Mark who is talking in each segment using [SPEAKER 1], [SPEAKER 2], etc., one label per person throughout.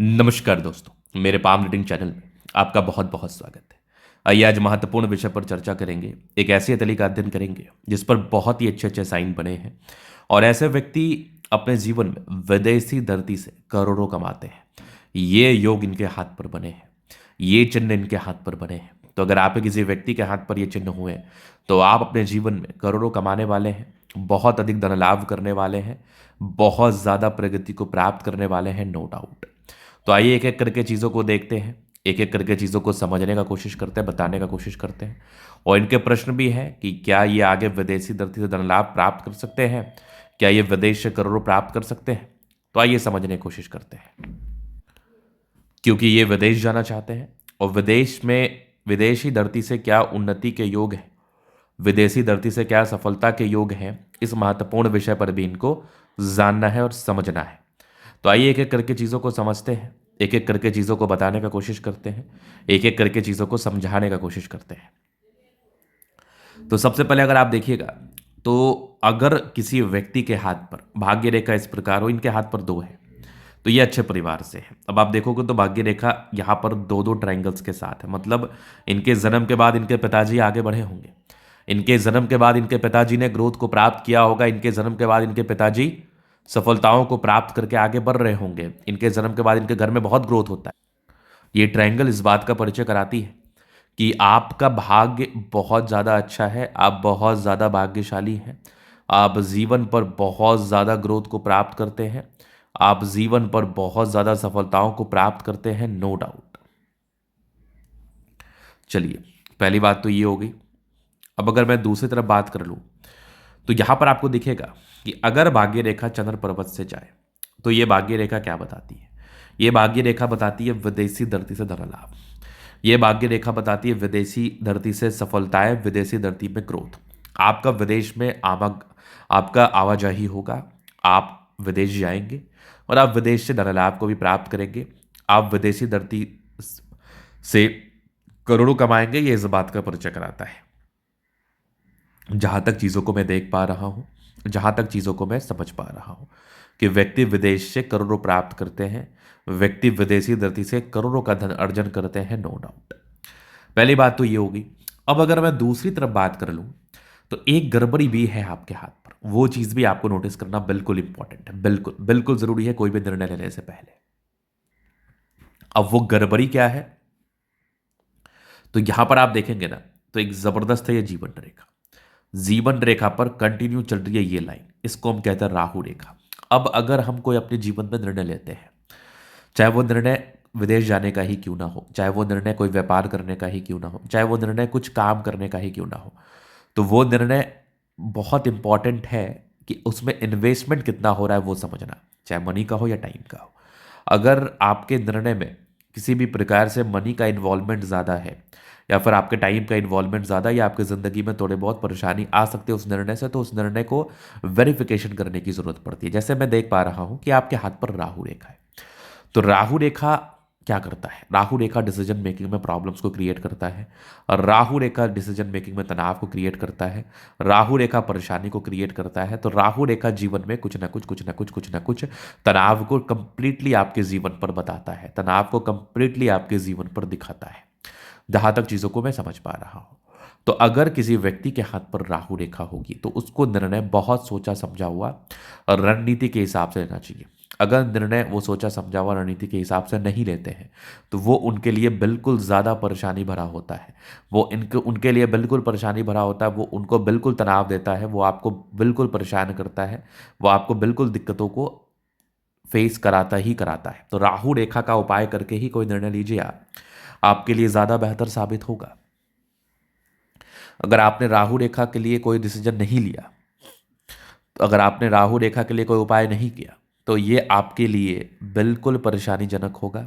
[SPEAKER 1] नमस्कार दोस्तों, मेरे पाम रीडिंग चैनल में आपका बहुत बहुत स्वागत है। आइए आज महत्वपूर्ण विषय पर चर्चा करेंगे। एक ऐसी हथेली का अध्ययन करेंगे जिस पर बहुत ही अच्छे अच्छे साइन बने हैं और ऐसे व्यक्ति अपने जीवन में विदेशी धरती से करोड़ों कमाते हैं। ये योग इनके हाथ पर बने हैं, ये चिन्ह इनके हाथ पर बने हैं। तो अगर आप किसी व्यक्ति के हाथ पर ये चिन्ह हुए तो आप अपने जीवन में करोड़ों कमाने वाले हैं, बहुत अधिक धन लाभ करने वाले हैं, बहुत ज़्यादा प्रगति को प्राप्त करने वाले हैं, नो डाउट। तो आइए एक एक करके चीज़ों को देखते हैं, एक एक करके चीज़ों को समझने का कोशिश करते हैं, बताने का कोशिश करते हैं। और इनके प्रश्न भी हैं कि क्या ये आगे विदेशी धरती से धन लाभ प्राप्त कर सकते हैं, क्या ये विदेश से करोड़ों प्राप्त कर सकते हैं। तो आइए समझने की कोशिश करते हैं। क्योंकि ये विदेश जाना चाहते हैं और विदेश में विदेशी धरती से क्या उन्नति के योग हैं, विदेशी धरती से क्या सफलता के योग हैं, इस महत्वपूर्ण विषय पर भी इनको जानना है और समझना है। तो आइए एक एक करके चीज़ों को समझते हैं, एक एक करके चीज़ों को बताने का कोशिश करते हैं, एक एक करके चीज़ों को समझाने का कोशिश करते हैं। तो सबसे पहले अगर आप देखिएगा तो अगर किसी व्यक्ति के हाथ पर भाग्य रेखा इस प्रकार हो, इनके हाथ पर दो है तो ये अच्छे परिवार से है। अब आप देखोगे तो भाग्य रेखा यहाँ पर दो दो ट्रायंगल्स के साथ है, मतलब इनके जन्म के बाद इनके पिताजी आगे बढ़े होंगे, इनके जन्म के बाद इनके पिताजी ने ग्रोथ को प्राप्त किया होगा, इनके जन्म के बाद इनके पिताजी सफलताओं को प्राप्त करके आगे बढ़ रहे होंगे, इनके जन्म के बाद इनके घर में बहुत ग्रोथ होता है। ये ट्रायंगल इस बात का परिचय कराती है कि आपका भाग्य बहुत ज़्यादा अच्छा है, आप बहुत ज़्यादा भाग्यशाली हैं, आप जीवन पर बहुत ज़्यादा ग्रोथ को प्राप्त करते हैं, आप जीवन पर बहुत ज़्यादा सफलताओं को प्राप्त करते हैं, नो डाउट। चलिए, पहली बात तो ये हो गई। अब अगर मैं दूसरी तरफ बात कर लूँ तो यहां पर आपको दिखेगा कि अगर भाग्य रेखा चंद्र पर्वत से जाए तो ये भाग्य रेखा क्या बताती है। ये भाग्य रेखा बताती है विदेशी धरती से धन लाभ, ये भाग्य रेखा बताती है विदेशी धरती से सफलताएं, विदेशी धरती में ग्रोथ। आपका विदेश में आपका आवाजाही होगा, आप विदेश जाएंगे और आप विदेश से धन लाभ को भी प्राप्त करेंगे, आप विदेशी धरती से करोड़ों कमाएंगे। ये इस बात का परिचय कराता है। जहाँ तक चीज़ों को मैं देख पा रहा हूँ, जहाँ तक चीज़ों को मैं समझ पा रहा हूँ कि व्यक्ति विदेश से करोड़ों प्राप्त करते हैं, व्यक्ति विदेशी धरती से करोड़ों का धन अर्जन करते हैं, नो डाउट। पहली बात तो ये होगी। अब अगर मैं दूसरी तरफ बात कर लूँ तो एक गड़बड़ी भी है आपके हाथ पर, वो चीज़ भी आपको नोटिस करना बिल्कुल इंपॉर्टेंट है, बिल्कुल बिल्कुल ज़रूरी है कोई भी निर्णय लेने से पहले। अब वो गड़बड़ी क्या है, तो यहां पर आप देखेंगे ना तो एक ज़बरदस्त है ये जीवन रेखा। जीवन रेखा पर कंटिन्यू चल रही है ये लाइन, इसको हम कहते हैं राहु रेखा। अब अगर हम कोई अपने जीवन में निर्णय लेते हैं, चाहे वो निर्णय विदेश जाने का ही क्यों ना हो, चाहे वो निर्णय कोई व्यापार करने का ही क्यों ना हो, चाहे वो निर्णय कुछ काम करने का ही क्यों ना हो, तो वो निर्णय बहुत इंपॉर्टेंट है कि उसमें इन्वेस्टमेंट कितना हो रहा है वो समझना, चाहे मनी का हो या टाइम का हो। अगर आपके निर्णय में किसी भी प्रकार से मनी का इन्वॉल्वमेंट ज़्यादा है या फिर आपके टाइम का इन्वॉल्वमेंट ज़्यादा, या आपकी ज़िंदगी में थोड़े बहुत परेशानी आ सकती है उस निर्णय से, तो उस निर्णय को वेरिफिकेशन करने की ज़रूरत पड़ती है। जैसे मैं देख पा रहा हूँ कि आपके हाथ पर राहु रेखा है, तो राहु रेखा क्या करता है, राहु रेखा डिसीजन मेकिंग में प्रॉब्लम्स को क्रिएट करता है, और राहु रेखा डिसीजन मेकिंग में तनाव को क्रिएट करता है, राहु रेखा परेशानी को क्रिएट करता है। तो राहु रेखा जीवन में कुछ ना कुछ तनाव को कंप्लीटली आपके जीवन पर बताता है, तनाव को कंप्लीटली आपके जीवन पर दिखाता है, जहां तक चीज़ों को मैं समझ पा रहा हूं। तो अगर किसी व्यक्ति के हाथ पर राहु रेखा होगी तो उसको निर्णय बहुत सोचा समझा हुआ और रणनीति के हिसाब से लेना चाहिए। अगर निर्णय वो सोचा समझा हुआ रणनीति के हिसाब से नहीं लेते हैं तो वो उनके लिए बिल्कुल ज़्यादा परेशानी भरा होता है, वो उनके लिए बिल्कुल परेशानी भरा होता है, वो उनको बिल्कुल तनाव देता है, वो आपको बिल्कुल परेशान करता है, वो आपको बिल्कुल दिक्कतों को फेस कराता ही कराता है। तो राहु रेखा का उपाय करके ही कोई निर्णय लीजिए आप, आपके लिए ज़्यादा बेहतर साबित होगा। अगर आपने राहु रेखा के लिए कोई डिसीजन नहीं लिया, तो अगर आपने राहु रेखा के लिए कोई उपाय नहीं किया तो ये आपके लिए बिल्कुल परेशानीजनक होगा,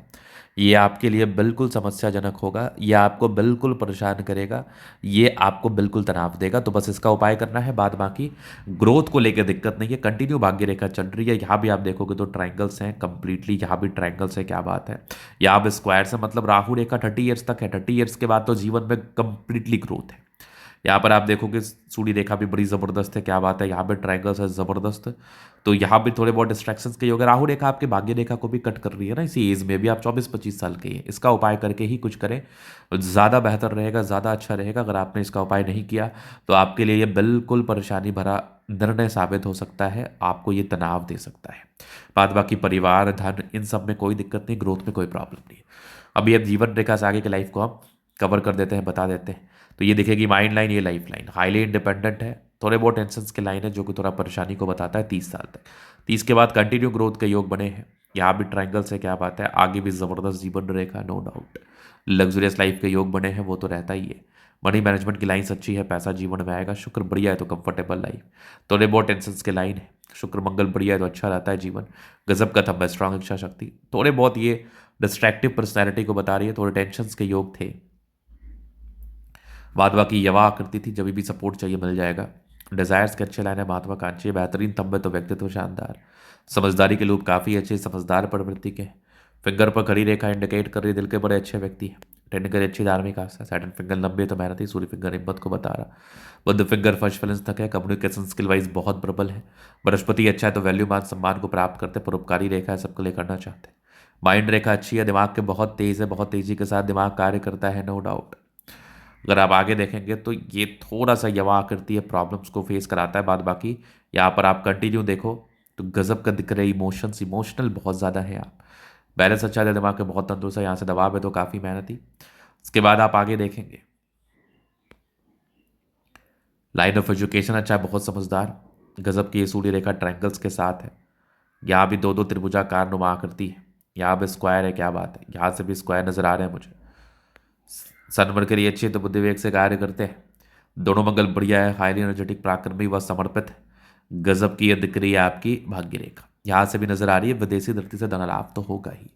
[SPEAKER 1] ये आपके लिए बिल्कुल समस्याजनक होगा, ये आपको बिल्कुल परेशान करेगा, ये आपको बिल्कुल तनाव देगा। तो बस इसका उपाय करना है, बाद बाकी ग्रोथ को लेकर दिक्कत नहीं है। कंटिन्यू भाग्य रेखा चल रही है, यहाँ भी आप देखोगे तो ट्रायंगल्स हैं कंप्लीटली, यहाँ भी ट्रायंगल्स है, क्या बात है। यहाँ भी स्क्वायर से मतलब राहु रेखा 30 ईयर्स तक है, 30 ईयर्स के बाद तो जीवन में कंप्लीटली ग्रोथ है। यहाँ पर आप देखोगे सूर्य रेखा भी बड़ी ज़बरदस्त है, क्या बात है, यहाँ पे ट्रायंगल्स है ज़बरदस्त। तो यहाँ भी थोड़े बहुत डिस्ट्रैक्शंस के योग है। राहु रेखा आपके भाग्य रेखा को भी कट कर रही है ना इसी एज में भी, आप 24-25 साल के हैं। इसका उपाय करके ही कुछ करें, ज़्यादा बेहतर रहेगा, ज़्यादा अच्छा रहेगा। अगर आपने इसका उपाय नहीं किया तो आपके लिए ये बिल्कुल परेशानी भरा निर्णय साबित हो सकता है, आपको ये तनाव दे सकता है। बाद बाकी परिवार, धन, इन सब में कोई दिक्कत नहीं, ग्रोथ में कोई प्रॉब्लम नहीं। अभी अब जीवन रेखा से आगे की लाइफ को हम कवर कर देते हैं, बता देते हैं। तो ये दिखेगी माइंड लाइन, ये लाइफ लाइन हाईली इंडिपेंडेंट है, थोड़े बहुत टेंशन के लाइन है जो कि थोड़ा परेशानी को बताता है 30 साल तक। 30 के बाद कंटिन्यू ग्रोथ के योग बने हैं। यहाँ भी ट्रायंगल से क्या बात है, आगे भी ज़बरदस्त जीवन रेखा, नो डाउट। लग्जरियस लाइफ के योग बने हैं, वो तो रहता ही है। मनी मैनेजमेंट की लाइन्स अच्छी है, पैसा जीवन में आएगा। शुक्र बढ़िया है तो कंफर्टेबल लाइफ। थोड़े बहुत टेंशन के लाइन है, शुक्र मंगल बढ़िया है तो अच्छा रहता है जीवन। गजब का थंब है, स्ट्रांग इच्छा शक्ति। थोड़े बहुत ये डिस्ट्रैक्टिव पर्सनैलिटी को बता रही है, थोड़े टेंशन के योग थे। बाद बाकी यवा आकृति थी, जब भी सपोर्ट चाहिए मिल जाएगा। डिजायर्स के अच्छे लाइन है, महत्वाकांक्षी बेहतरीन तंबे तो व्यक्तित्व शानदार। समझदारी के लोग काफ़ी अच्छे, समझदार प्रवृत्ति के। फिंगर पर खड़ी रेखा इंडिकेट कर रही है दिल के बड़े अच्छे व्यक्ति हैं। टेक्निकली अच्छी धार्मिक आस्था। सैटर्न फिंगर लंबे तो मेहनती, सूर्य फिंगर हिम्मत को बता रहा। बुध फिंगर फर्स्ट बैलेंस तक है, कम्युनिकेशन स्किल वाइज बहुत प्रबल है। बृहस्पति अच्छा है तो वैल्यू मान सम्मान को प्राप्त करते, परोपकारी रेखा है, सबके लिए करना चाहते हैं। माइंड रेखा अच्छी है, दिमाग के बहुत तेज है, बहुत तेजी के साथ दिमाग कार्य करता है, नो डाउट। अगर आप आगे देखेंगे तो ये थोड़ा सा यवा आकृति है, प्रॉब्लम्स को फेस कराता है। बाद बाकी यहाँ पर आप कंटिन्यू देखो तो गजब का दिख रहे इमोशंस, इमोशनल बहुत ज़्यादा है आप। बैलेंस अच्छा है, दिमाग के बहुत तंदुरुस्त है, यहाँ से दबाव है तो काफ़ी मेहनती। इसके बाद आप आगे देखेंगे लाइन ऑफ एजुकेशन अच्छा है, बहुत समझदार। गजब की ये सूर्य रेखा ट्रायंगल्स के साथ है। यहाँ भी दो दो त्रिभुजाकार नुमा आकृति है, यहाँ भी स्क्वायर है, क्या बात है, यहाँ से भी स्क्वायर नजर आ रहे हैं मुझे। सन मरकरी अच्छी है तो बुद्धि विवेक से कार्य करते हैं। दोनों मंगल बढ़िया है, हाईली एनर्जेटिक, पराक्रमी व समर्पित है। गजब की यह दिख रही है आपकी भाग्य रेखा, यहाँ से भी नजर आ रही है। विदेशी धरती से धन लाभ तो होगा ही,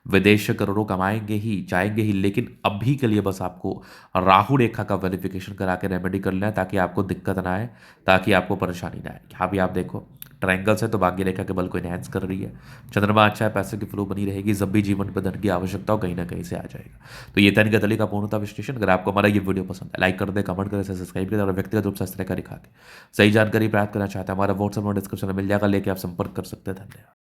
[SPEAKER 1] विदेश से करोड़ों कमाएंगे ही, जाएंगे ही। लेकिन अभी के लिए बस आपको राहु रेखा का वेरिफिकेशन करा के रेमेडी कर लेना है, ताकि आपको दिक्कत ना आए, ताकि आपको परेशानी ना आए। यहाँ भी आप देखो ट्रायंगल से तो भाग्य रेखा के बल को इनहेंस कर रही है। चंद्रमा अच्छा है, पैसे की फ्लो बनी रहेगी, जब भी जीवन पर धन की आवश्यकता हो कहीं ना कहीं से आ जाएगा। तो ये तन का तली का पूर्णता विश्लेषण। अगर आपको हमारा ये वीडियो पसंद है, लाइक कर दे, कमेंट करें, सब्सक्राइब करें, और व्यक्तिगत रूप से इस तरह का दिखा के सही जानकारी प्राप्त करना चाहते हैं, हमारा व्हाट्सएप और डिस्क्रिप्शन में मिल जाएगा, लेके आप संपर्क कर सकते हैं। धन्यवाद।